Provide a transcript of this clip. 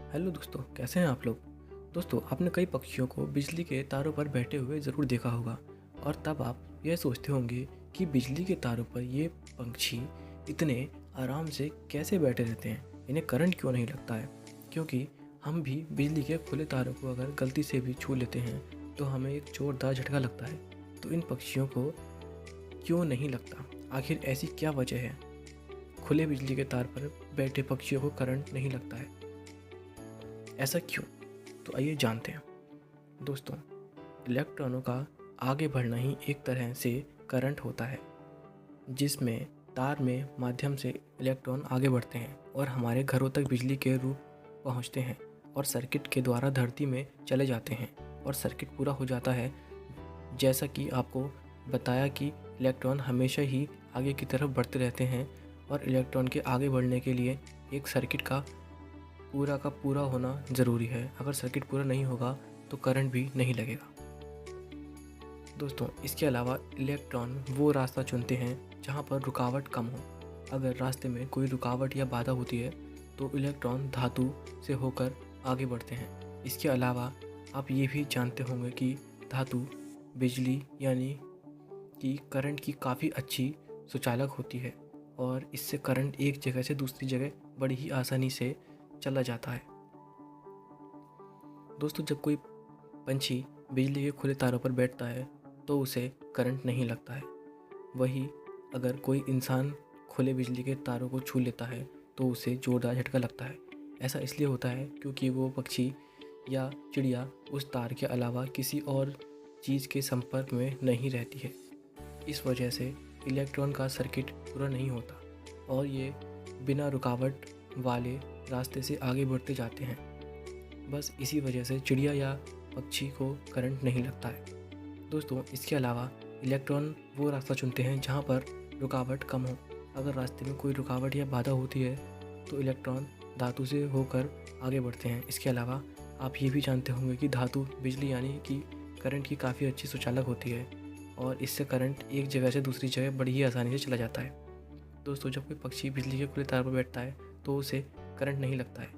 Hello दोस्तों, कैसे हैं आप लोग। दोस्तों, आपने कई पक्षियों को बिजली के तारों पर बैठे हुए ज़रूर देखा होगा और तब आप यह सोचते होंगे कि बिजली के तारों पर ये पंछी इतने आराम से कैसे बैठे रहते हैं, इन्हें करंट क्यों नहीं लगता है। क्योंकि हम भी बिजली के खुले तारों को अगर गलती से भी छू लेते हैं तो हमें एक जोरदार झटका लगता है। तो इन पक्षियों को क्यों नहीं लगता, आखिर ऐसी क्या वजह है खुले बिजली के तार पर बैठे पक्षियों को करंट नहीं लगता है, ऐसा क्यों। तो आइए जानते हैं। दोस्तों, इलेक्ट्रॉनों का आगे बढ़ना ही एक तरह से करंट होता है, जिसमें तार में माध्यम से इलेक्ट्रॉन आगे बढ़ते हैं और हमारे घरों तक बिजली के रूप पहुंचते हैं और सर्किट के द्वारा धरती में चले जाते हैं और सर्किट पूरा हो जाता है। जैसा कि आपको बताया कि इलेक्ट्रॉन हमेशा ही आगे की तरफ बढ़ते रहते हैं और इलेक्ट्रॉन के आगे बढ़ने के लिए एक सर्किट का पूरा होना ज़रूरी है। अगर सर्किट पूरा नहीं होगा तो करंट भी नहीं लगेगा। दोस्तों, इसके अलावा इलेक्ट्रॉन वो रास्ता चुनते हैं जहाँ पर रुकावट कम हो। अगर रास्ते में कोई रुकावट या बाधा होती है तो इलेक्ट्रॉन धातु से होकर आगे बढ़ते हैं। इसके अलावा आप ये भी जानते होंगे कि धातु बिजली यानी कि करंट की काफ़ी अच्छी सुचालक होती है और इससे करंट एक जगह से दूसरी जगह बड़ी ही आसानी से चला जाता है। दोस्तों, जब कोई पंछी बिजली के खुले तारों पर बैठता है तो उसे करंट नहीं लगता है। वही अगर कोई इंसान खुले बिजली के तारों को छू लेता है तो उसे जोरदार झटका लगता है। ऐसा इसलिए होता है क्योंकि वो पक्षी या चिड़िया उस तार के अलावा किसी और चीज़ के संपर्क में नहीं रहती है। इस वजह से इलेक्ट्रॉन का सर्किट पूरा नहीं होता और ये बिना रुकावट वाले रास्ते से आगे बढ़ते जाते हैं। बस इसी वजह से चिड़िया या पक्षी को करंट नहीं लगता है। दोस्तों, इसके अलावा इलेक्ट्रॉन वो रास्ता चुनते हैं जहाँ पर रुकावट कम हो। अगर रास्ते में कोई रुकावट या बाधा होती है तो इलेक्ट्रॉन धातु से होकर आगे बढ़ते हैं। इसके अलावा आप ये भी जानते होंगे कि धातु बिजली यानी कि करंट की काफ़ी अच्छी सुचालक होती है और इससे करंट एक जगह से दूसरी जगह बड़ी ही आसानी से चला जाता है। दोस्तों, जब कोई पक्षी बिजली के खुले तार पर बैठता है तो उसे करंट नहीं लगता है।